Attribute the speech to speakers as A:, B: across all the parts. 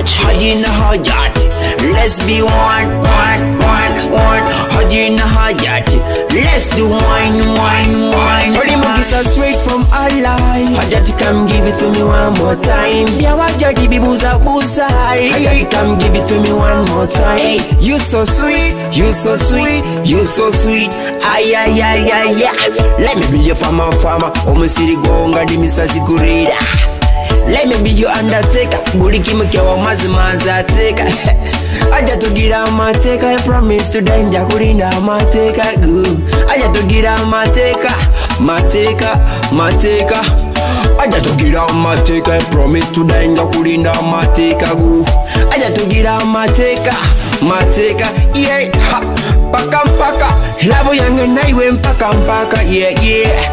A: Hajina hajati. Let's be one. Hajina hajati. Let's do wine. Only Mugisa straight from Allah. Hajati, come give it to me one more time. Bia wajati bibuza buza. Hajati, come give it to me one more time. Hey, you so sweet. Ay. Let me be your farmer. Omusiri gonga di misasi kurida. Let me be your undertaker. Buliki mke wa mazi ateka. Aja tugira mateka. I promise to danger kulinda mateka. Aja tugira mateka. Aja tugira mateka. I promise to danger kulinda mateka. Aja tugira mateka. Yeah, ha. Paka. Love yange naiwe mpaka. Yeah.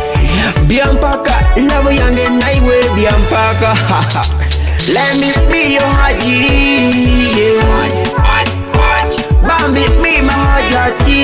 A: Biampaka. Love yange naiwe biampaka. Let me be your haji. Bambi be my hajati.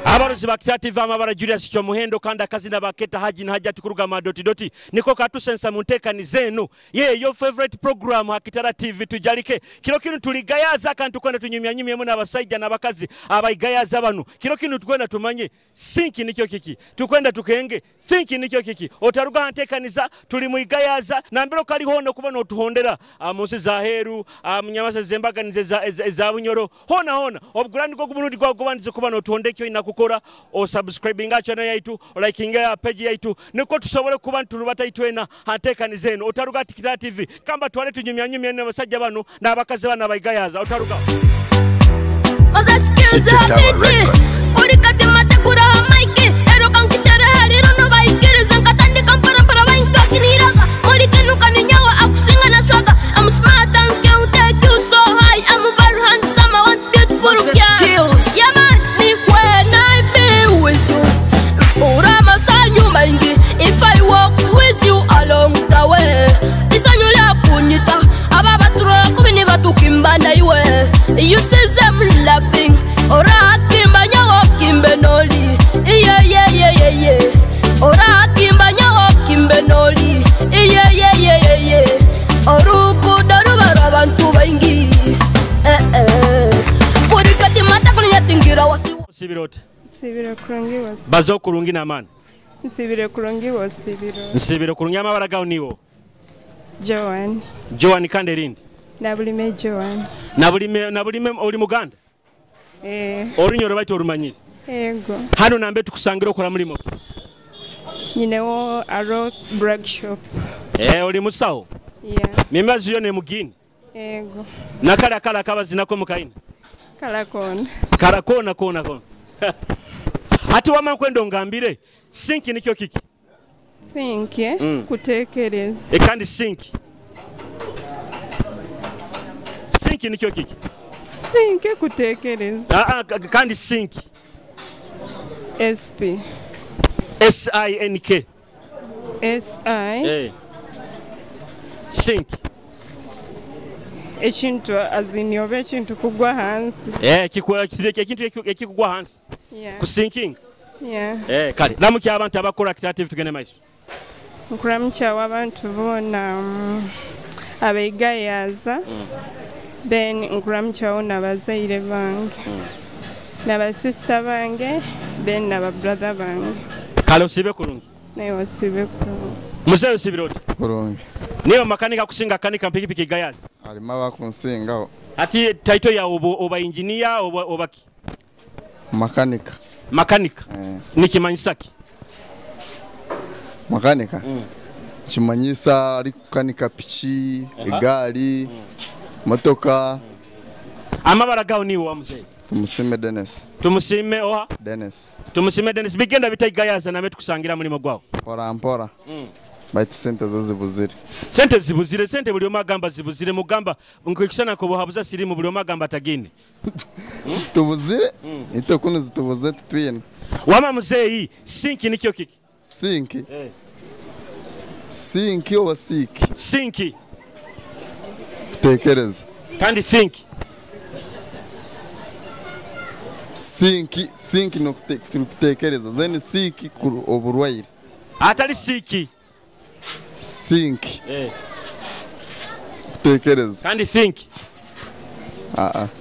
B: Abaruzi bakitativa amabara Julius Kyo Muhendo kanda kazi na baketa haji na hajati kuruga madoti niko katusensa munteka ni zenu your favorite program Hakitara TV tujalike kilo kinu tuligayaza kantu kwenda tunyumya muna abasajja na bakazi abayigayaza banu kilo kinu tukwenda tumanye sinki nikyo kiki tukwenda tukenge think nikyo kiki otaruga antekaniza tuli muyigayaza na mbero kali hono kuba no tuhondera munsi za heru munyamasa zembaga nize za bunyoro hona obugurani ko kubunuti kwa kubandize kuba no tuhondekyo inakukora o subscribing channel yaitu liking ya page yaitu niko tusobole kuba ntulubata itwena antekanize eno otaruga Hakitara TV kamba twale tunyumya ne basajja banu na bakazi bana bayigayaza otaruga I'm smart and can't take you so high. I'm very handsome, I want beautiful girls. Yeah man, when I be with you, if I walk with you along the way, you see them laughing, or Sibiro kurungi was. Bazo kurungi na man.
C: Sibiro kurungi was sibiro.
B: Sibiro kurungi amabara gawo niwo.
C: Joan
B: kande rindi.
C: Nabulime Joan.
B: Nabulime oli muganda. Orunyoro baito orumanyiri.
C: Ego.
B: Hano nambe tukusangira okora mulimo.
C: Nyinewo aro brag shop.
B: Oli musawo.
C: Yeah.
B: Mimbazi yo ne mugini.
C: Ego.
B: Nakala kabazinako mukaina. Kona. Ati wama kwendo ngambire sinki nikyo kiki.
C: Think kutekereza.
B: Kandi sinki nikyo kiki.
C: Think kutekereza.
B: Kandi sinki.
C: SP.
B: SINK.
C: SI.
B: Sinki.
C: Ekintu azinyobe ekintu kugwa hansi.
B: Ekikugwa hansi.
C: Yeah.
B: Kusinking.
C: Yeah.
B: Kale. Namukya abantu abakola Hakitara TV tugende maiso.
C: Nkuramukya abantu bona abegayaza. Then nkuramukya ona bazaire bange. Naba sister bange, then naba brother bange.
B: Kale osibe kurungi.
C: Nayo osibe kurungi.
B: Muzeyo sibiroti.
D: Kurungi.
B: Niyo makanika kusinga kanika mpikipiki gayazi.
D: Alima bakunsinga.
B: Ati title ya oba engineer obaki. Makanika. Nikimanyisaki.
D: Makanika. Chimanyisa ari kukanika pichi, egari, motoka.
B: Amabara gawo niwo wa muzee.
D: Tumusime Dennis.
B: Tumusime oha?
D: Dennis.
B: Tumusime Dennis bigenda bitayigayaza nabe tukusangira mulimo gwawo.
D: Mpora. Baiti sente zibuzire.
B: Sente buli omagamba zibuzire mugamba nkikisana ko bohabuza sirimu buli omagamba tagine.
D: Zitubuzire? Ito kuno zitubuze tutwina.
B: Wama muzeyi sinki nikyo kiki.
D: Sinki. Sinki oba siki.
B: Sinki.
D: Tekereza.
B: Kandi think.
D: Sinki no kutekereza. Then siki oburwaire.
B: Atali siki.
D: Sinki. tekereza
B: kandi think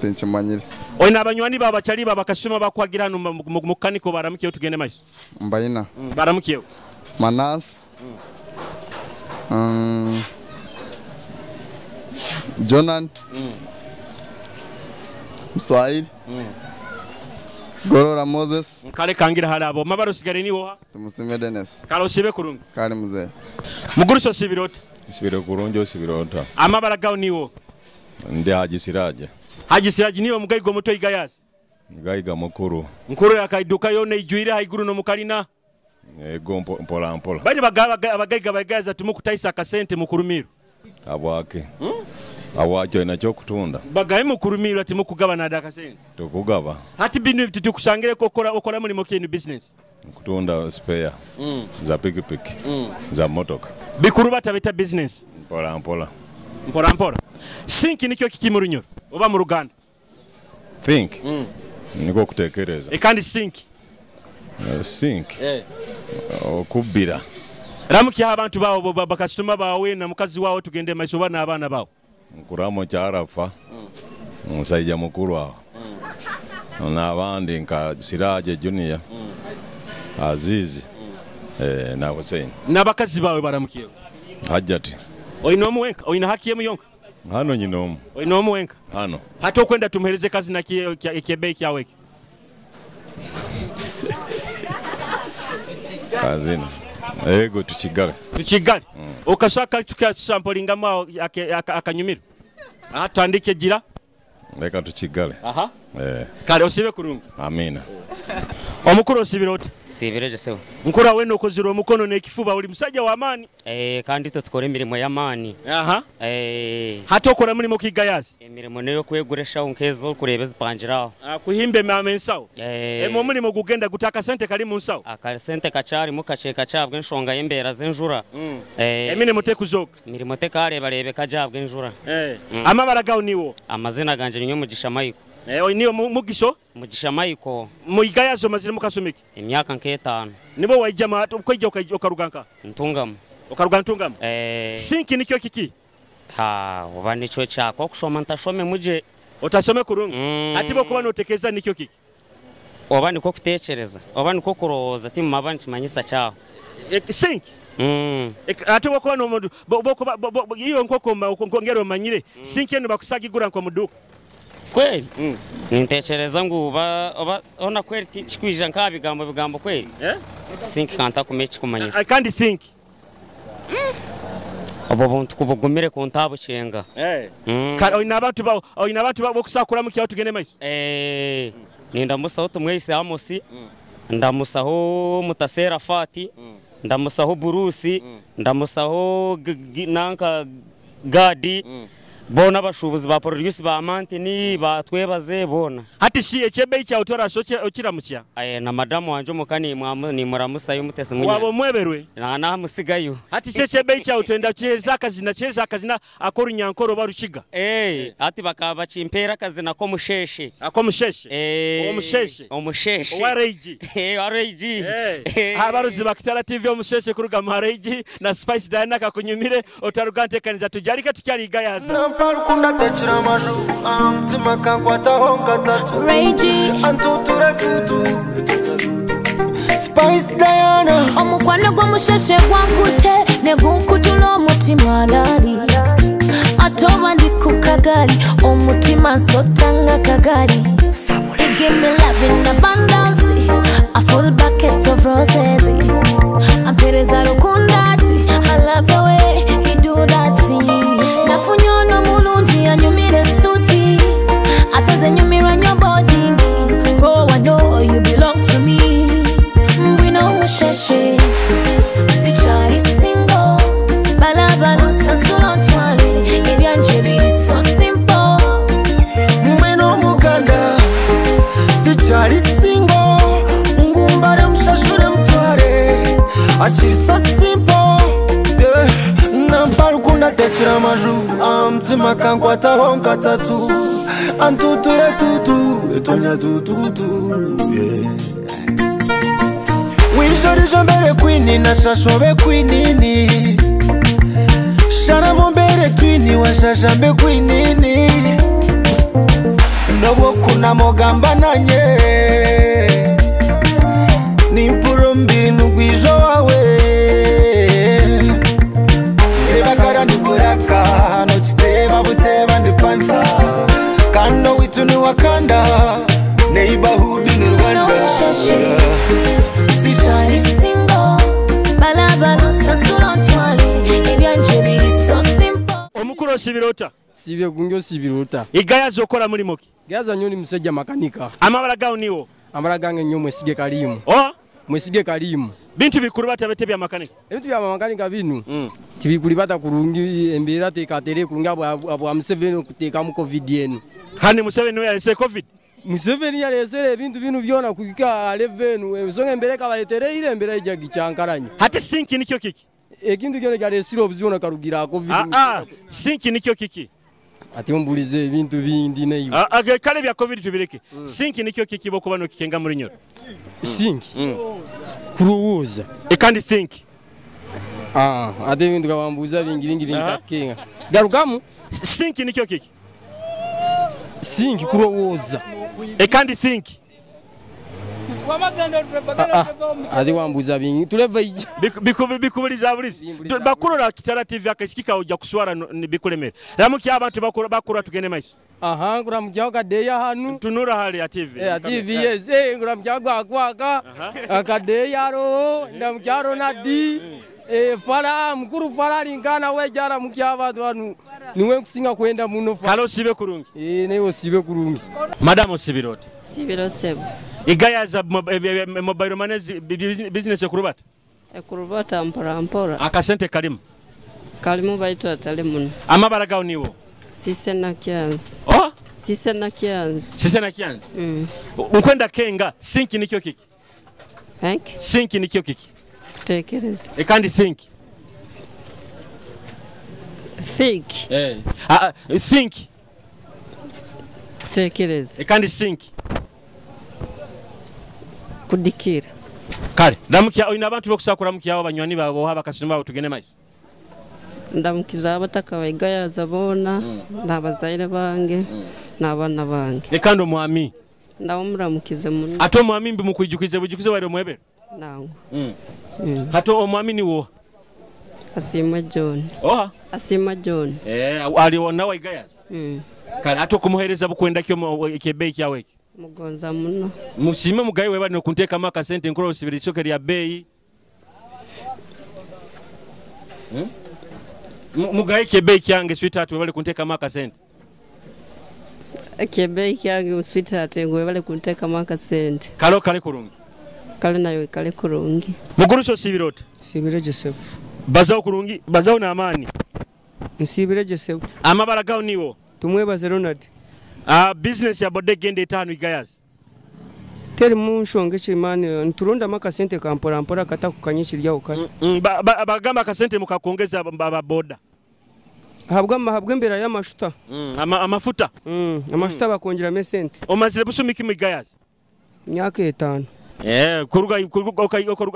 D: tenkimanyire
B: oyina abanywani babachali babakasuma bakwagira hano mu kaniko baramukiye tugende maiso
D: mbayina
B: baramukiye
D: Manas Jonan Swahili Gorora Moses
B: kale kangira halabo mabaro sigare ni woha
D: Tumusime Dennis
B: kalo sibe kurungi
D: kale muzee
B: muguruso sibirota
E: sibiro kurunjo sibirota
B: amabara gawo niwo
E: ndi Haji Siraji niwo mugayigo muto igayasi mugayiga mukuru
B: nkuru yakaiduka yone ijuire haiguru no mukalina
E: ego mpola
B: bali abagayiga bagaza tumukutaisa akasente mukurumiro
E: abwake awajo inacyo kutunda
B: bagaye mukurumiro ati mukugabana dakasente
E: tukugaba
B: hati binu tukusangire ko okora muri mokeni business
E: kutunda spare za pikipiki za motoka
B: bikuru batabeta business mpola sink nikyo kikimurunyo oba mu Ruganda
E: think niko kutekereza
B: kandi sink
E: okubira
B: ramuki abantu bawo bakasituma bawe na mukazi wawo tugende maiso bana abana bawo
E: nkuramo cyarafa musajja mukuru aho n'abandi nka Siraje Junior Azizi na Hussein
B: n'abakazi bawe baramukiye
E: Hajjati
B: oyinomu wenka oyina haki yemu yonka
E: hano nyinomu
B: oyinomu wenka
E: hano
B: hata kwenda tumhereze kazi na kiebe kyaweke
E: kazina ego tuchigale
B: okashaka tukasampolinga mao akanyumira atandike gira
E: leka tuchigale
B: kale osibe kurungi
E: amina
B: omukuru osibirota
F: sibireje sewo
B: nkura we nokozira omukono nekifuba uli musajja wa amani
F: kandi to tukora emirimo y'amani
B: hata okora mulimo kigayazi
F: emirimo neyo kweguresha unkezo kureba zipanjiraho
B: kuhimbe mama ensawo emo mulimo gugenda gutaka sente kali mu nsawo
F: akasente kachari mukacheka cyabwe nshonga yembera zenjura
B: emirimo tekuzoka
F: mirimo tekare barebe kajabwe njura
B: amabara gawo niwo
F: amazina ganje nyo mugisha mayiko
B: niyo mugisho
F: mugisha mayiko
B: muyigayazo mazire mukasomeke
F: imyaka nk'etano
B: nibo wajama ukojja okaruganka
F: ntungamo
B: sinki nikyo kiki
F: oba nico cyako kushoma ntashome muje
B: utasome kurungi atibo kuba notekeza nikyo kiki
F: oba niko kutekereza oba niko kuroza timu mabani kimanyisa cyaho
B: sinki atibo kuba no iyo nkoko ngero manyire sinki eno bakusagigura nko muduka
F: kweli nintekereza ngo oba ona kweli tikikwija nka bigambo kweli sinki kanta kumechi kumanyisa
B: I can't think
F: obo buntu kubugumire ku ntabo cenga
B: kale oyina abantu bawo kusakura mu kyawo tugende maiso
F: nindamusaho tumwese Amosi ndamusaho Mutasera Fati ndamusaho Burusi ndamusaho nanka Gadi bona bashubuzi ba produce ba Mantini batwebaze bona
B: hati shiye chebe cya utora so okiramukia
F: na madamu wanje mukani ni muramusa y'umutese munya
B: wabo mweberwe
F: na musigayo
B: hati chebe cya utenda cheza akazina akora nyankoro barukiga
F: hati bakaba chimpera akazina ko musheshe omusheshe
B: wareji habaruzi bakitara TV omusheshe kuruga mareji na Spice Diana kakunyumire otarugante kaniza tujalika tukyali gayaza
G: Palkunda techira maju amtima kankwata honkatatu
H: Rage
G: antutura tutu Spice Diana
H: omukwano gwomusheshe gwankute negunkutula omutima lali atoba ndi ku kagali omutima nsotanga kagali It give me love in abundance a full bucket of roses ampereza rukundati I love the way he do that thing nafunyono mulungi anyumire suti ataze nyumira nyo body oh I know you belong to me we know musheshe sichari single balabalo sasolotwale ebyanje biri so simple
G: mweno muganda sichari single ngumbare mshashure mtware achiri so simple nampalukunda techira maju amtima kankwata honkatatu antuture tutu etonya tututu wijorije mbere kwini na shashobe kwinini Shara mombere twini washashambe kwinini Nobo kuna mogamba nanye Nimpuro mbiri nugwijo wawe Ebakara niburaka No chiteba buteba ndipanta Kando witu ni wakanda Neighborhood ni Rwanda
H: Shari single Balabalusa sulontwali Ebyanje biri so simple
B: Omukuru osibirota
I: Sibye gungyo sibirota
B: Igaya zokora muri moki
I: Gaza nyoni musajja makanika
B: Amabala gawo niwo
I: Amabala gange nyo mwesige kalimu Mwesige kalimu
B: Bintu bikuru batabete bya makanika
I: Ebintu bya makanika binu Tibikuli bata kurungi embera tekatere kurunga abo Museveni kuteka mu covid yenu
B: Hani Museveni yalese covid
I: Museveni yalesere ebintu binu byona kukika alevenu ebisonga embere kabaletere ile embere ijagi cyankaranye
B: Hati sinki nikyo kiki
I: Ekintu kyone kyalesire obuziona karugira covid
B: sinki nikyo kiki
I: Ati ombulize ebintu bindi neyo
B: kale bya covid tubireke sinki nikyo kiki boko bano kikenga muri nyoro
I: sinki kuruwuza
B: kandi think
I: ate ibintu kabambuza bingi bitakenga garukamu
B: sinki nikyo kiki
I: sinki kuruwuza
B: kandi think
I: ati wambuza bingi tuleva
B: bikubuliza bulisi bakurora Kitara TV akasikika ojja kuswara bikulemera ramukya abantu bakura tugende maiso
I: ngura mujyaho kadeya hanu
B: tunura hali ya TV
I: TV yes ngura mujyaho akwaka akadeya ro ndamujyaro nadi fara mukuru fara lingana wejara mukyabatu hanu niwe kusinga kwenda muno
B: fara kalo sibe kurungi
I: neyo sibe kurungi
B: madam sibirote
C: sibirosebo
B: igaya za mobile money business ekurubata
C: ekurubata mpora
B: akasente kalimu
C: baitwa talimu
B: amabara gawo niwo
C: Sisena Kianzi
B: ukwenda kenga sinki nikyo kiki sinki nikyo kiki
C: kutekereza
B: kandi think
C: kutekereza
B: kandi think
C: kudikira
B: kale ndamukya oyina abantu bokusakura mukyawo banywani babo habakasima babo tugene mai
C: ndamukiza abataka bayigayaza bona nabazaire bange nabana bange
B: kandi omwami
C: ndawumuramukize muno
B: ato omwami mbi mukwijukize bujukize wale mwebero
C: nangu
B: hato omwami ni wo
C: Asima John
B: ali wona wayigayaza kale ato kumuhereza bukwenda kyo kebe kyawe
C: mugonza muno
B: musime mugaye weba no kunteka maka sente nkoro sibiri sokeri ya bei mugaye kebe kyange sweetheart webale kunteka maka sente
C: kebe kyange sweetheart webale kunteka maka sente
B: kale kurungi
C: kale nayo kale kurungi
B: muguruso
I: sibireje sebo
B: bazao kurungi bazao na amani
I: nsibireje sebo
B: amabara gawo niwo
I: tumwebaze Ronald
B: business ya bodega ende 5 igayazi
I: teri munshonge chimani nturunda maka sente kampora kata kukanyishirya ukari
B: bagamba kasente mukakongeza boda
I: habwa mbera y'amashuta
B: amafuta
I: amashuta bakongera mesente
B: omazire busumiki mu igayazi
I: myaka 5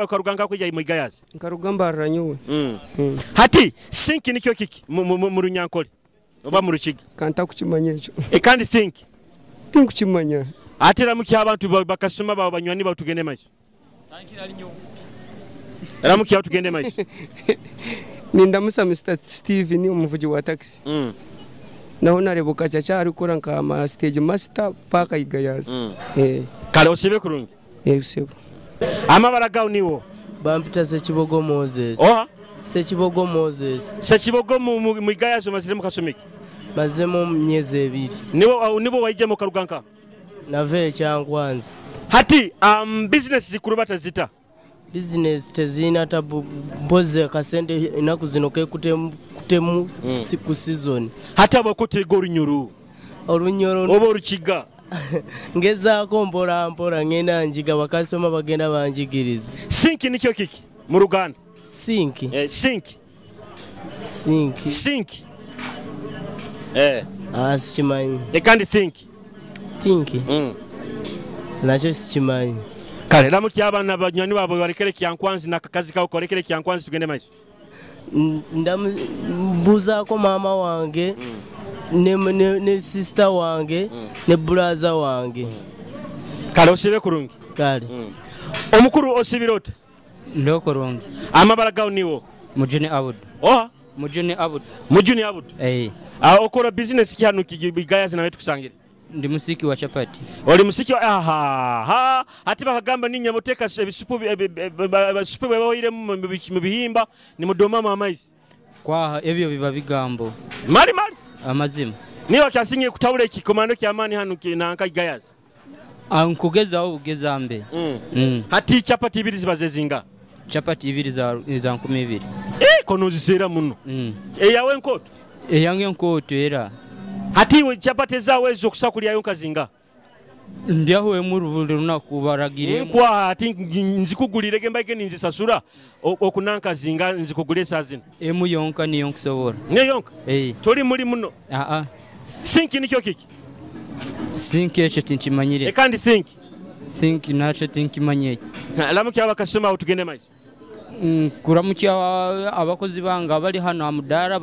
B: kuruganga kujya mu igayazi
I: nkarugamba ranyuwe
B: hati sinki nikyo kiki mu runyankole oba mu rukiga
I: kanta kukimanya ekyo
B: kandi think
I: kukimanya
B: atira mukya abantu bakasoma babo banywani babo tugende maiso ramukya tugende maiso
I: nindamusa Mr Steve ni umuvugi wa taxi naho narebuka chacha ari kora nka stage master paka igayazi
B: kale osibe kurungi
I: usebo
B: amabara gawo niwo
J: bampita Sekibogo Moses Sekibogo Moses
B: Sekibogo mu igayazi mazire mukasomiki
J: mazemo myeze 2
B: nibo wayije mu karuganka
J: nave Kyankwanzi
B: hati business zikurubata zita
J: business tezina tabu boze kasente inakuzinoke kutemu siku season
B: hata bakutega orunyuru obo rukiga
J: ngeza kombora mpora ngena njiga bakasoma bagenda banjigiriza
B: sinki nikyo kiki mu Ruganda
J: sinki
B: sinki
J: sichimanyi
B: kandi think
J: nacho sichimanyi
B: kale ramukya abana banywani babo barekere Kyankwanzi nakakazi kawo korekere Kyankwanzi tugende maiso
J: ndambuzaako maama wange ne sister wange ne brother wange.
B: Kale osibe kurungi.
J: Kale.
B: Omukuru osibira ota?
K: Ndo kurungi.
B: Amabala gawo niwo?
K: Mujuni Abud.
B: Oha?
K: Mujuni Abud.
B: Mujuni Abud?
K: Eh.
B: Okora business ki hano Kigayazi nawe tukusangira?
K: Ndi musiki wa chapati.
B: Oli musiki aha ati bakagamba ninya muteka ebisupu beboyire mu bihimba ni mudoma amaizi.
K: Kwa ebyo biba bigambo.
B: Mali
K: amazima.
B: Niyo kyasinye kutawula ekikomando ky'amaani hano kinanka Kigayazi.
K: Ankugezaho ugezambe.
B: Hati chapati ibiri zibaze zinga?
K: Chapati ibiri za 12.
B: Kono zisera muno. Eyawe nkoto?
K: Eyange nkoto era.
B: Hati we chapati zawe ezo kusakulya yonka zinga?
K: Ndiaho emurubule runakubaragire.
B: Kwa hati nzikugulire gembaike ninzisasura okunanka zinga nzikugule sazina.
K: Emu yonka niyo nkusobora.
B: Niyo yonka? Toli muri muno. Sinki nikyo kiki?
K: Think echo tinkimanyire.
B: Kandi think
K: nacho tinkimanyire.
B: Alamukya abakasitoma utugende maji.
K: Kuramukya abakozi banga bali hano amudara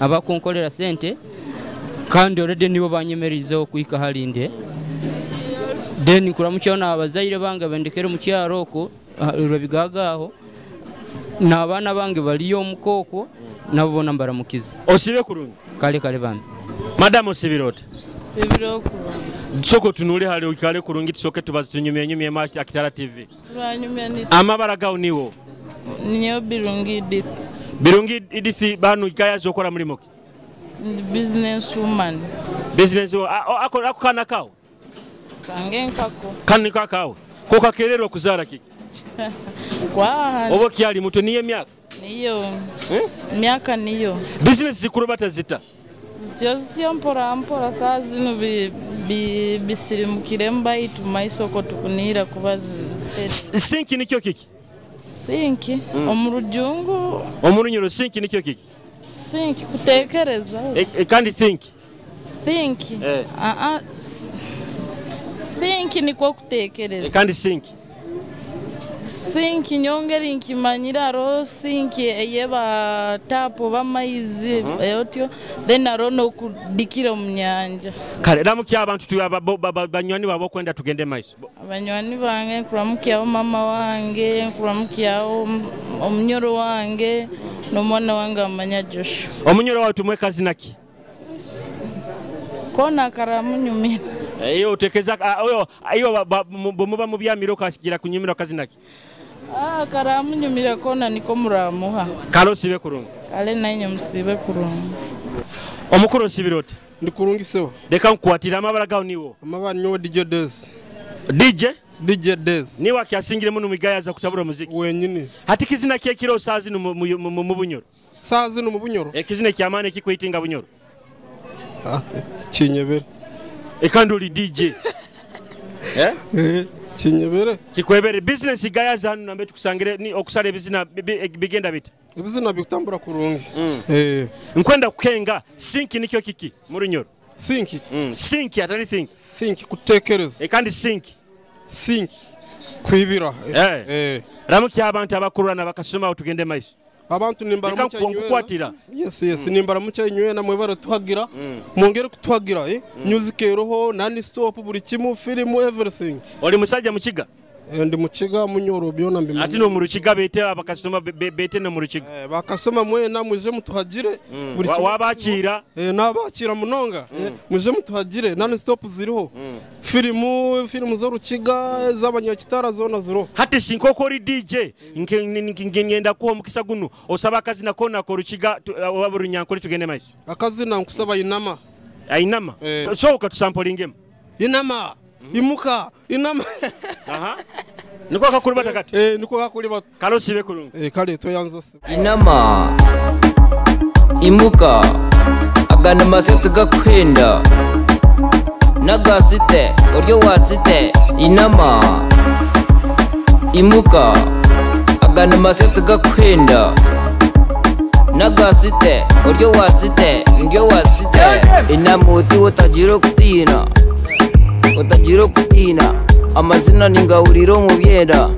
K: abakunkolera sente kandi already nibo banyemerizo kuika halinde. Then kuramukya abazaire banga bendekere mu kyaro ko rubigagaho n'abana bange baliyo mukoko nabo bona mbaramukiza.
B: Osibe kurungi.
K: Kale bambi.
B: Madam Osibirota.
C: Sibiroko.
B: Soko tunule hali ukale kurungi tusoke tubazi tunyumye maki Akitara TV.
C: Turanyumya ni.
B: Amabara gawo niwo.
C: Niyo Birungi Edith.
B: Birungi Edith banu Kigayazi okora mulimo ki?
C: Business woman.
B: Business ako kana kawo.
C: Kange nkako.
B: Kani kakao. Ko kakerero kuzara kiki.
C: Kwa.
B: Obo kyali muto niye myaka.
C: Niyo. Myaka niyo.
B: Business zikurubata zita.
C: Zyo mpora saa zino bisirimukire mbayitu maisoko tukunira kuba
B: sinki nikyo kiki?
C: Sinki omurujungu
B: omurunyiro sinki nikyo kiki?
C: Sinki kutekereza.
B: Kandi think
C: think niko kutekereza.
B: Kandi sinki
C: sinki nyongeri nkimanyira ro sinki eyeba tapo bamaizi eyotyo then arono kudikira mu nyanja.
B: Kale ramukya abantu banywani babo kwenda tugende maiso.
C: Abanywani bange kuramukya mama wange kuramukya omunyoro wange n'omwana wange amanya Joshua.
B: Omunyoro wawe tumwe kazina ki?
C: Kona karamunyumira.
B: Eyo utekeza ayo muba mu byamiro kagira kunyumira kazina ki?
C: Karamunyumira kona niko muramuha.
B: Kalo sibe kurungi.
C: Kale nanyo musibe kurungi.
B: Omukuru sibirote.
I: Ndi kurungi sewa.
B: Deka nkwatira amabara gawo niwo.
I: Amabara nyo DJ Days.
B: DJ Days. Niwa kyasingire muno Kigayazi kutabura muziki.
I: Wenyine.
B: Hati kizina kye kiro sazi mu bunyoro.
I: Sazi no mu bunyoro.
B: Kizina kyamane kikwitinga bunyoro.
I: Kinyebere.
B: Ekanduli DJ.
I: Kinyebere.
B: Kikwebere business Kigayazi hano nambe tukusangire ni okusale bizina bigenda bita.
I: Bizina bikutambura kurungi.
B: Nkwenda kukenga sinki nikyo kiki murunyoro.
I: Sinki.
B: Sinki atali think.
I: Think kutekereza.
B: Kandi sinki.
I: Sinki kwibira.
B: Ramukya abantu abakurana bakasoma utugende maiso.
I: Abantu nimbara mucyo nywe. Yes nimbara mucyo nywe na mwebaro tuhagira. Mongere kutuhagira music roho nani stop buri kimu film everything.
B: Oli musajja mukiga?
I: Ndi mukiga munyoro byona mbimwe.
B: Ati no murukiga bete abakasoma bete no murukiga.
I: Bakasoma mwe na muje mutuhagire
B: buri wabakira
I: nabakira munonga muje mutuhagire nani stop ziriho. Film zo rukiga z'abanyakitara zona ziro.
B: Hati sinkokori DJ ngenda ko mukisa gunu osaba akazi nakona ko rukiga waburunyankori tugende maiso.
I: Akazi nankusaba inama.
B: Ainama. So ukatusampling
I: inama. Imuka inama.
B: Niko kakuri batakati.
I: Niko kakuri bat.
B: Kalo sibe kurungi.
I: Kale to yanza.
L: Inama. Imuka. Agana masese gakwenda. Nagasite, oryo wasite. Inama. Imuka. Agana masese gakwenda. Nagasite, oryo wasite. Ndyo wasite. Inamuti utajiro kutina. Utajiro kutina amazina ningawuriro mu byenda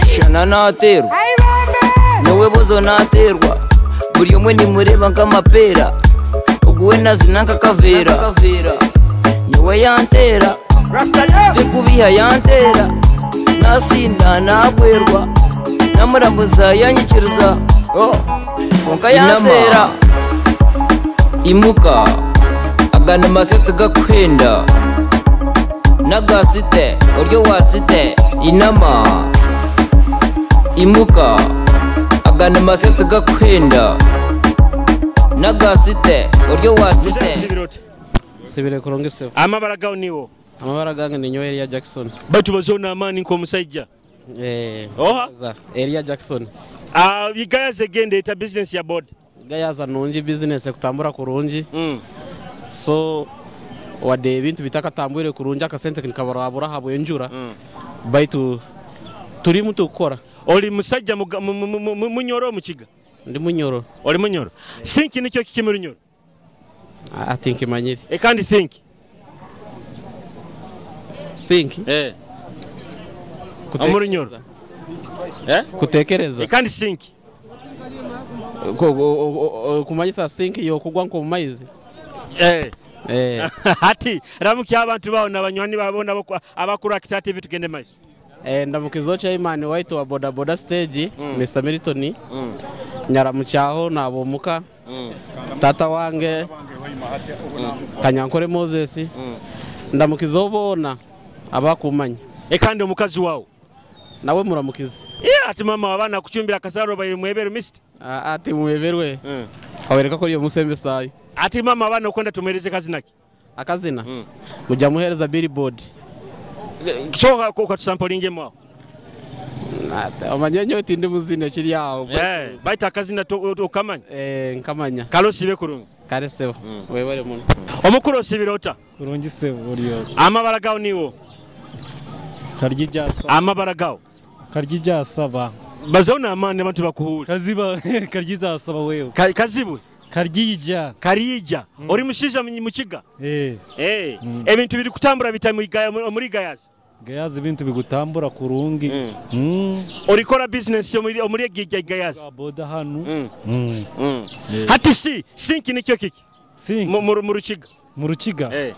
L: shana nateru nyowe bozo naterwa buri umwe nimureba nk'amapera uguwe nazina nk'akavera nyowe yantera ndikubiha yantera nasinda nagwerwa namuramuza yanyikiriza konka yansera imuka agana amasete gakwenda nagasite uryo wasite inama imuka agana amasete gakwenda nagasite uryo wasite
M: sibire kuronge se
B: amabara gawo niwo
M: amabara gange ni nyo Elia Jackson
B: batu bazona amani nko musajja oha
M: Elia Jackson
B: bigayaze gende eta business ya board
M: gayaza nunji business kutambura kurunji so wade ibintu bitakatambure kurunji akasente kikabarabura habo enjura baitu turi mutu gukora
B: oli musajja munyoro mukiga
M: ndi munyoro
B: oli munyoro sinki nicyo kikimuru nyoro
M: I think manyiri
B: kandi think amuru nyoro
M: kutekereza
B: kandi think
M: kumanyisa think yo kugwa nko mumaizi
B: hati ramuki abantu bawo nabanywani babona abakuru Akita TV tugende maiso
M: ndamukizo chairman waitu wa boda boda stage Mr Milton nyaramucyaho nabomuka tata wange Kanyankore Moses ndamukizo bona abakumanya
B: kandi omukazi wawo
M: nawe muramukizi
B: ati mama wabana kuchumbira kasaro bayiri mwebero misti
M: ati mweberwe awereka ko iyo musembe sayo
B: ati mama wabana ukwenda tumereze kazina ki
M: akazina mujya muhereza billboard
B: kishoka ko katusampolinge mwa
M: amanyenyo tindi muzine kiri yawo
B: baita akazina ukamanya
M: nkamanya
B: kalosibe kurungi
M: kare sebo webare muntu
B: omukuru osibirota
N: kurungi sebo uriyo
B: amabara gawo niwo
N: karyijasa
B: amabara gawo
N: karyijasaba
B: bazona amane abantu bakuhura
N: kaziba karyizasaba wewe
B: kazibwe karyija ori mushija mukiga ebintu biri kutambura bitamugaya muri gayazi
N: gayazi ibintu bigutambura kurungi
B: orikora business yo muri gayazi
N: boda hanu
B: hati sinki nicyo kiki mu rukiga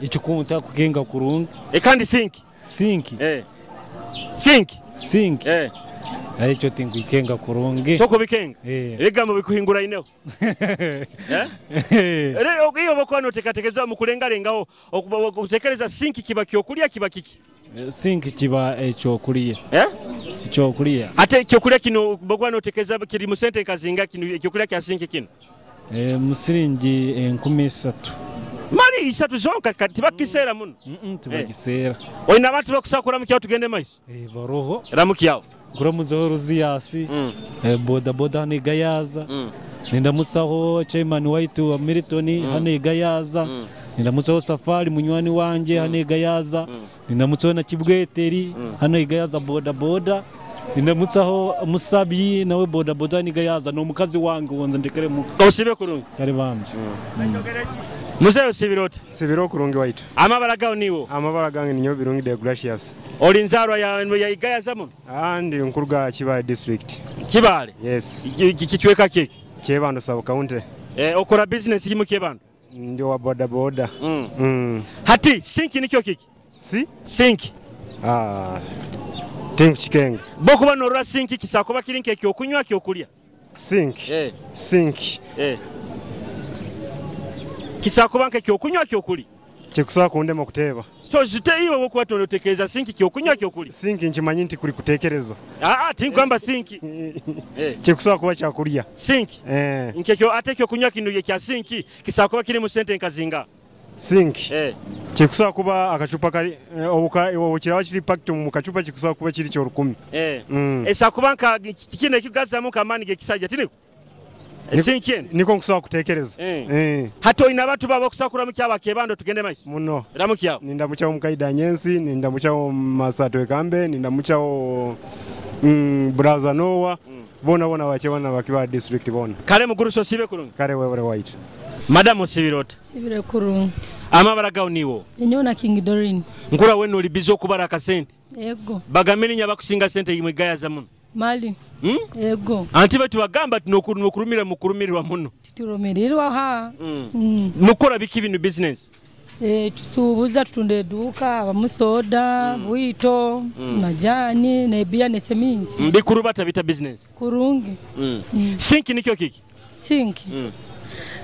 N: icyo kunta kugenga kurungi
B: kandi think
N: icyo tingu ikenga kurungi
B: toko bikenga ega mu bikuhingura ineho rero iyo bakwano tekatekeza mu kurengarengaho okutekereza sinki kiba kyokulya kiba kiki
N: sinki kiba ekyokulya si kyokulya
B: ate kyokulya kino bakwano tekeza kiri mu sente kazinga kino kyokulya kya sinki kino
N: musiringi 13,000
B: mali 3 zonka tibakisera muno
N: tibagisera
B: oyina abantu bakusakura mu kyawo tugende maiso
N: baroho
B: ramukyawo
N: kuramuzaho ruziyasi boda boda hano igayaza nindamutsaho chairman waitu wa Milton hano igayaza nindamutsaho Safari munywani wanje hano igayaza nindamutsaho na Kibweteri hano igayaza boda boda nindamutsaho Musabi nawe boda boda hano igayaza no mukazi wange wonza ndekere mu
B: kosibe kurungi
N: kare bambe
B: musayo
O: sibiro kurungi waitu
B: amabara gawo niwo
O: amabara gange ninyo birungi de gracious
B: oli nzarwa ya igayaza mu
O: ndi nkuruga Kibale district
B: Kibale
O: yes
B: kichweka kiki
O: Kyebando sub county
B: okora business iri mu Kyebando
O: ndio wa boda boda
B: hati sinki nicyo kiki sinki
O: tengu chikenga
B: boko banora sinki kisakoba kirinke kyokunywa kyokulya
O: sinki
B: kisakoba nke kyokunywa kyokuli
O: kyekusaba kundema kuteba
B: so zite iyo boko batonotekeza sinki kyokunywa kyokuli
O: sinki nkimanyi nti kuli kutekereza
B: tingamba sinki
O: kyekusaba kuba kyakulya
B: sinki nkekyo ate kyokunywa kino kya sinki kisakoba kiri mu sente nkazinga
O: sinki kyekusaba kuba akacupa kali obukirawo kiri packed mu kacupa kyekusaba kuba kiri kyo 10
B: esakuba nka kino kigazamu kamani gekisajja tiniko sinki
O: niko nkusaba kutekereza
B: hato ina abantu babo kusakura mu kyaba Kyebando tugende maiso
O: muno
B: ramukyawo
O: nindamuchawo mukaida nyensi nindamuchawo Masato Ekambe nindamuchawo Braza Noah bona bachebana bakiba district bona
B: kare muguru so sibe kurungi
O: kare wewe white
B: madam sibirota
P: sibire kurungi
B: amabara gawo niwo
P: enyona King Dorin
B: nkura wenu libizo kubara ka sente
P: yego
B: bagameni nyabakusinga sente yimwe gayaza muno
P: Mali. Ego.
B: Anti batu bagamba tunokurumira mukurumirwa muno.
P: Turumirirwa ha.
B: Mukora biki binu business?
P: Tusubuza tutunda eduka, abamusoda, bwito, majani, nebia nesemingi.
B: Bikuru bata bita business.
P: Kurungi.
B: Sinki nikyo kiki?
P: Sinki.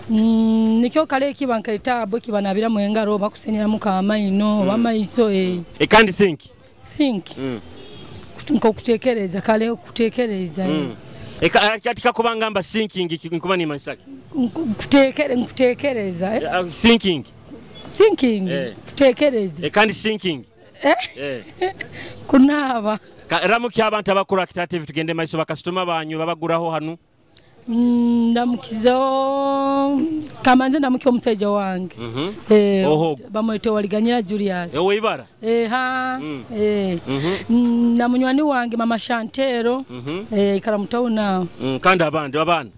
P: Nikyo kale kibanka itabo kibanabira mu engaro bakusenyera mu kamaino bamaiso
B: kandi think.
P: Nko kutekereza kale kutekereza.
B: Katika kubangamba thinking nkuba ni mansaki.
P: Kutekereza.
B: Thinking.
P: Kutekereza.
B: Kandi thinking.
P: Kunaba.
B: Ramuki abantu abakura kitative tugende maiso bakastoma banyu babaguraho hanu.
P: Ndamukizo kamanze ndamukiyo omusajja wange bamwete waliganyira Julius
B: wibara
P: namunywani wange mama Shantero ikara mutawuna
B: kandi abana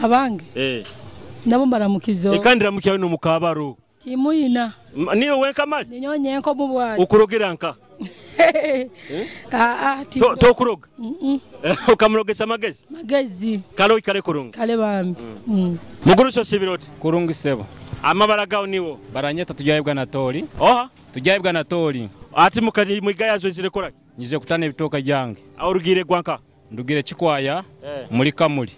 P: abange nabo mbaramukizo
B: kandi ramukiyo no mukabaro
P: timuyina
B: niyo wenka mali
P: ninyonye nko mubwali
B: ukurogera nka to kuroga ukamurogesa magezi kalo ikale kurunga
P: kale bambi
B: muguruso sibirote
Q: kurungi sebo
B: amabara gawo niwo
Q: baranyeta tujayibwa na tori tujayibwa na tori
B: ati mukari mwigayazo zirekora
Q: nyize kutana ibitoka jange
B: awurugire gwanka
Q: ndugire chikwaya muri kamuli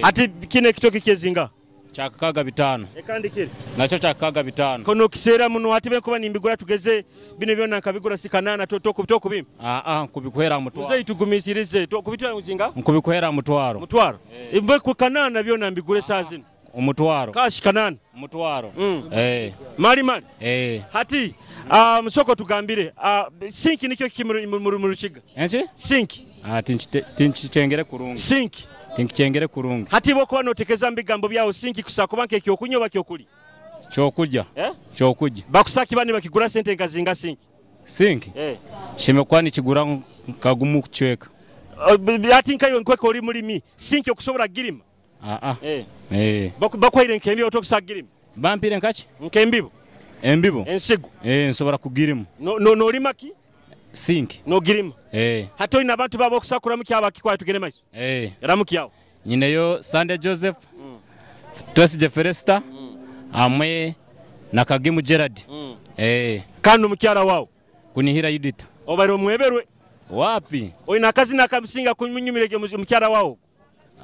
B: ati kine kitoki kezinga
Q: chakaga bitano
B: kandi kire
Q: nacho chakaga bitano
B: kono kisera muno ati be kuba nimbigura tugeze bine byona nkabigura sikanana to kubimpa
Q: kubikuhera mutwaro
B: uze itugumisirize to kubitwa uzinga
Q: kubikuhera mutwaro
B: imbe ku kanana byona mbigure sazino
Q: umutwaro
B: kashi kanana
Q: umutwaro
B: mali hati msoko tugambire sinki nikyo kimuru rukiga sinki
Q: tinchitengere kurungi
B: sinki
Q: tinkichengere kurungi
B: hati bo kuba notekeza mbigambo byawo sinki kusakubanke kyo kunyoba kyo kuli
Q: chokuja
B: bakusaki bani bakigura sente ngazinga
Q: sinki shime kwani kigura kagumu kuchweka
B: ati nkayo nkweko uri muri mi sinki okusobora girima bakwaire nkembi otokusagirima
Q: bampire nkachi
B: nkembibo ensigo
Q: nsobora kugirima
B: no limaki
Q: sinki
B: no girima hato ina abantu babo kusakura mukyaba kikwa tugene maiso ramukyawo
Q: nyineyo Sunday Joseph Twese Feresta amwe na Kagimu Gerard
B: kandi mukyara wawo
Q: kunihira Yudita
B: obaro mweberwe
Q: wapi
B: oina kazi nakabisinga kunyumireke mukyara wawo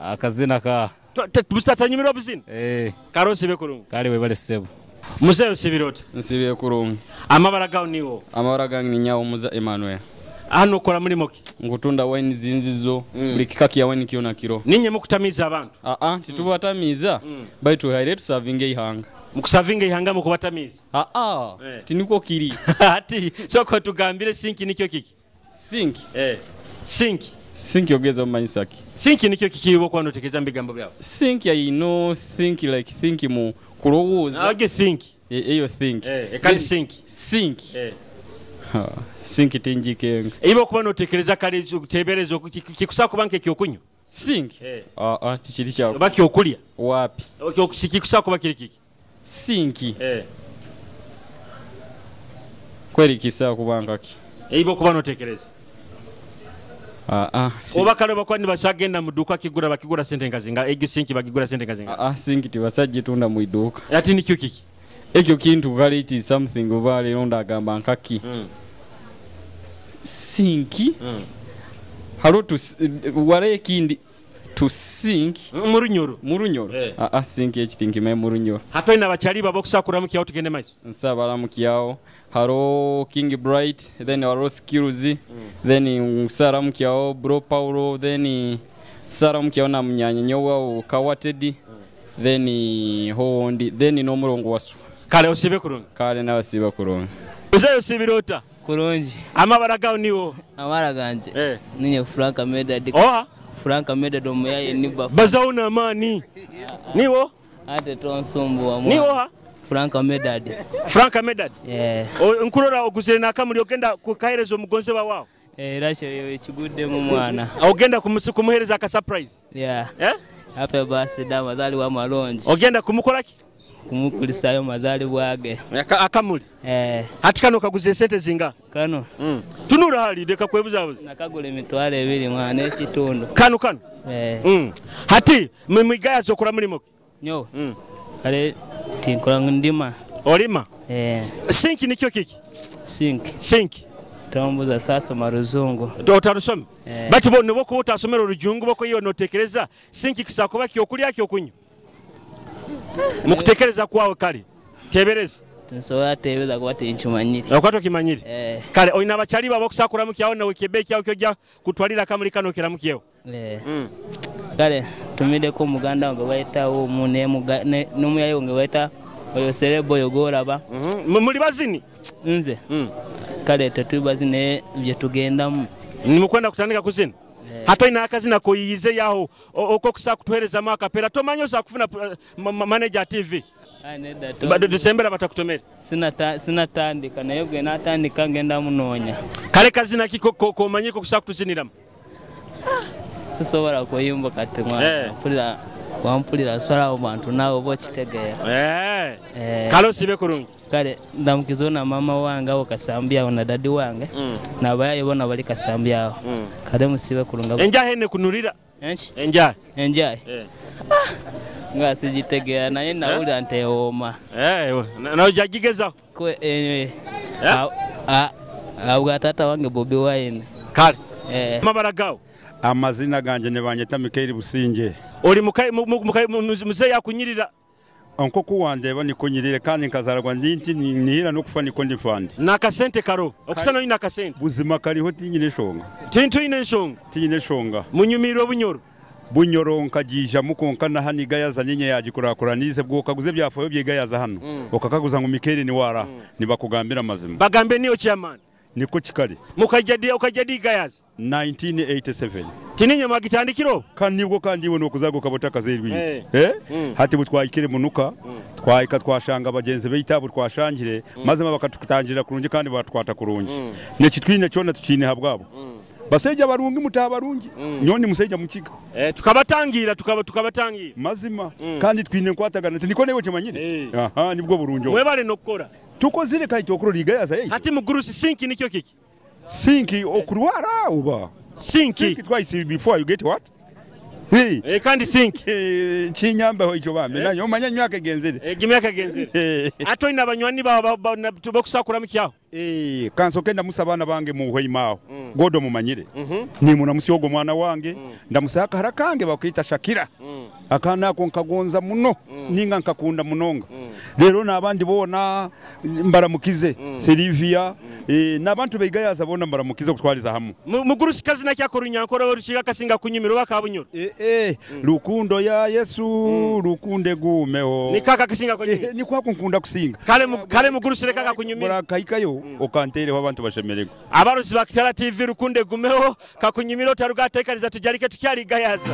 Q: akazina ka
B: tustatanyimira obuzina karose bekurungu
Q: kale webale sebo
B: muzeyo sibirote
R: nsibiye kurungi
B: amabara gawo niwo
R: amabara gangi nyawo muza Emmanuel
B: hano kora muri moki
R: ngutunda wine zinzizo buli kikaki ya wine kiona kiro
B: ninye mukutamiza abantu
R: titubatamiza baitu haire tusavinge ihanga
B: mukusavinga ihanga mukubatamiza
R: tiniko kiri
B: ati soko tugambire sinki nikyo kiki sinki
R: ogeza manyisaki
B: sinki nikyo kiki bo kwano tekeza mbigambo byabo
R: sinki I know think like think mu kurowoza
B: think
R: eyo think
B: kandi sinki
R: sinki tinjikenga
B: ibo kuba notekereza kale teberezo kikusakubanke kyokunyo
R: sinki tichiri chako
B: baki okulya
R: wapi
B: kikusakuba kiri kiki
R: sinki kweli kisa kubangaki
B: ibo kuba notekereza oba kale bakwani basagenda muduka kigura bakigura sente ngazinga egyo sinki bagigura sente ngazinga
R: sinki tibasajje tunda mu iduka
B: ati nikyo kiki
R: ekyo kintu kale it is something obale onda gamba nkaki sinki haro to wale kindi to sink murunyoro sinki ekitinki me murunyoro
B: hato ina bachali babo kusakura mu kyawo tugende maiso
R: nsabala mu kyawo haro King Bright then haro Skills then Sara mu kyawo Bro Paulo then Sara mu kyawo na munyanya nyowa Kawatedi then hondi then no murongo wasu
B: kale osibe kurungi
R: kale na osibe kurungi
B: uzayo sibirota
J: kurungi
B: amabara gawo niwo
J: amabara ganje ninye Frank Medad Frank Medad omuyaye niba
B: bazauna amani niwo
J: ate tonsumbu wa
B: niwo
J: Frank Medad
B: nkurora oguzire nakamuli ogenda kukaherezo mugonze bawawo
J: rasho yewe kigudde mu mwana
B: ogenda kumuhereza ka surprise
J: happy birthday mazali wa malonji
B: ogenda kumukolaki
J: kumukulisayo mazali bwage
B: akamuli hati kano kaguze sente zinga
J: kano
B: tunura hali deka kwebuzabuza
J: nakagula emitwalo 2 mwana ekitundu
B: kano hati mumigaya zokora mulimo
J: nyo kale tinkola ndima
B: olima sinki nikyo kiki sinki
J: tombuza sasa maruzungu
B: otarusome bati bo nebo ko utasomera urujungu boko iyo notekereza sinki kisakuba kyokulya kyokunyu mukutekereza kwawe kali tebereza
J: tunsoya tebeza kwa tinchumanyiri
B: okwato kimanyiri kale oyina abachali babo kusakura mukyawo nawe kebeki yawo kyojja kutwalira kamuli kano kira mukyewo
J: kale tumide ko muganda ngo bayita wo mune numuyayo ngo bayita oyo serebo yogoraba
B: muri bazini
J: nze kale tetubazine bye tugendamu
B: nimukwenda kutandika kuzina hata ina akazina koyize yaho oko kusakutuhereza makapera tomanyo sakufuna manager TV bado December batakutomera
J: sina tandika nayo gwe natandika ngenda munonya
B: kale kazina kiko komanyiko kusakutuziniramo
J: sisobora koyimba kati mwana wampulira swala abantu nawo bokitegera
B: kalo sibe kurungi
J: kale ndamukizona mama wange awo kasambya na dadi wange nabaye bona bali kasambya kale musibe kurunga
B: enja hene kunurira enja
J: ngasijitegera naye nawuli anteoma
B: na ujagigeza
J: ko abwa tata wange Bobi Wine
B: kale mabaragao
S: amazina ganje ne banyeta Mikaeli Businje
B: oli muze yakunyirira
S: onko kuwandeba nikunyirire kandi nkazaragwa ndinti nihira no kufa niko ndifande
B: nakasente karo okusana ina kasente
S: buzima kariho tinyine shonga
B: tintu ine shonga munyumiro bunyoro
S: nkajija mukonka na haniga yazanye yagikurakuranize bwo kaguze byafayo byigayaza hano okakaguza ngo Mikaeli ni wara nibakugambira amazima
B: bagambe niyo chairman
S: niko kikari
B: ukajadi gayaza
S: 1987
B: tininye magitandikiro
S: kandi nibwo kandi iwe no kuzago kabota kazerwi hati butwayikire munuka twayika twashanga abagenzi beitabo twashangire maze bakatutangira kurungi kandi batwata kurungi nekitwine cyona tukine habwabo baseja barungi mutabarungi nyoni museja mukiga
B: tukabatangira
S: mazima kandi twine kwatagana niko newe cyemanyire nibwo burungi
B: mwebale nokora
S: tukozire kai tokoro ligayaza
B: hati mugurusi sinki nikyo kiki
S: sinki okurwara uba
B: sinki
S: twice before you get what
B: kandi think
S: chinyamba ho icho bambe nanyo manya nywaka genzere
B: gimyaka genzere ato ina banywani bakusakura mukyaho
S: kanso kenda musabana bange mu hoyimaho godo mumanyire ni muna musyogo mwana wange ndamusaka harakange bakita Shakira akana ko nkagonza muno ninga nkakunda munonga rero nabandi bona mbaramukize Silvia nabantu begayaza bona mbaramukize kutwaliza hamu
B: mugurusi kazi na cyakora unyankora rushiga kasinga kunyumiro bakabunyura
S: rukundo ya Yesu rukunde gumeho
B: nikaka kasinga kunyumiro
S: ni kwa kunkunda kusinga
B: kale mugurusi reka kakunyumiro
S: kaikayo okantere abantu bashemerego
B: abarusi bakitara TV rukunde gumeho kakunyumiro tarugatekariza tujarike tukyali gayaza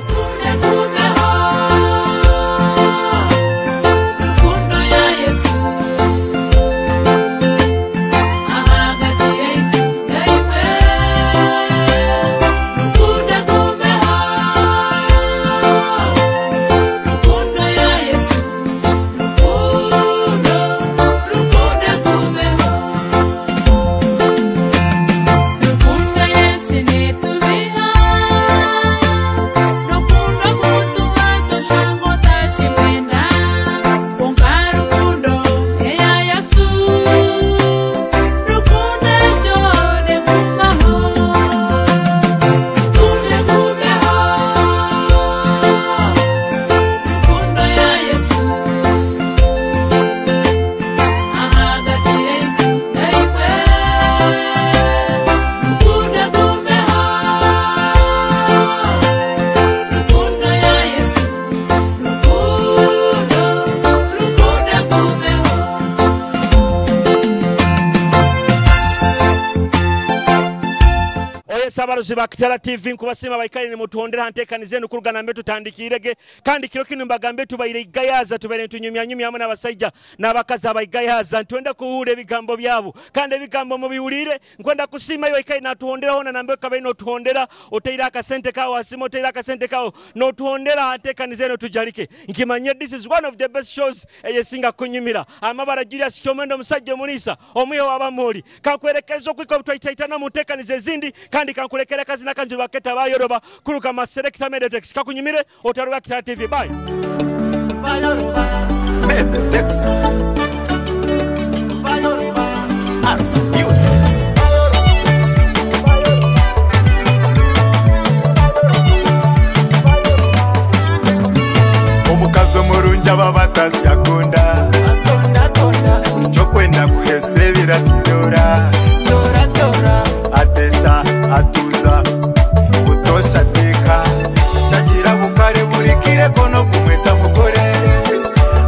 T: Rukundo mutu wato shango tachimwena
B: sabaruzi ba Kitara TV nkubasima bayikari ni mutuondera hantekanize nukurugana mbe tutandikirege kandi kiro kinu mbagambe tubayire igayaza tubere tunyumya hamwe n'abasajja n'abakazi abayigayaza ntwenda kuhure bigambo byabo kandi bigambo mu biwulire nkwenda kusima yo ikari natuondera hona nambe kabaye no tuondera oteira akasente kawo asimo oteira akasente kawo no tuondera hantekanize no tujalike nkimanye this is one of the best shows eyesinga kunyumira amabara Julius Kyomendo musajja munisa omuyo wabamoli kankwerekezo kwiko twaitaitana mutekanize zindi kandi kankulekera kazi na kanju baketa bayoroba kuruka ma selector Medetex kakunyimire otaruga Kitara TV bye bayoroba Medetex bayoroba Alpha Music
T: omukazo murunja babatasi akunda atonda cyo kwenda kuhese biratitora tora atesa atuza gutosha teka tagira bukare burikire kono kumweta mugore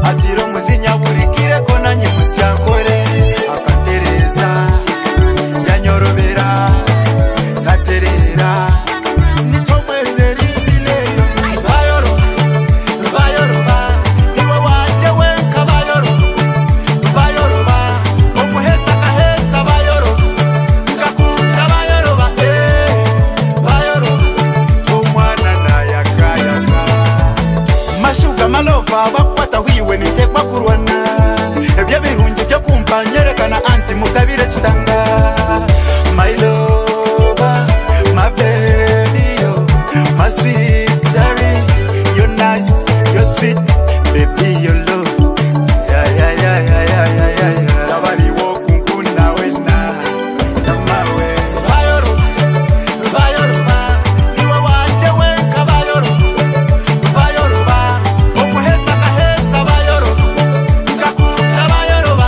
T: atiro muzinya burikire kona nyimusyankore akatereza yanyorobera naterera nico mweterizile bayoroba niwe wanje wenka bayoroba omuhesa kahesa bayoroba ngakunda bayoroba omwana nayakayaka mashuga malova bakwata hwiwe nitekwa kurwana ebyo birungi byo kumpa nyerekana anti mugabire kitanga my lover my baby yo my sweet darling you're nice you're sweet baby you love yeah tabali wo kunkunda wena namawe bayoroba niwe wanje wenka bayoroba omuhesa kahesa bayoroba ngakunda bayoroba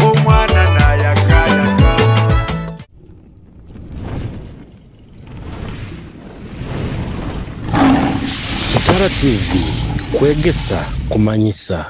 T: omwana nayakayaka
U: Kitara TV kwegesa kumanyisa.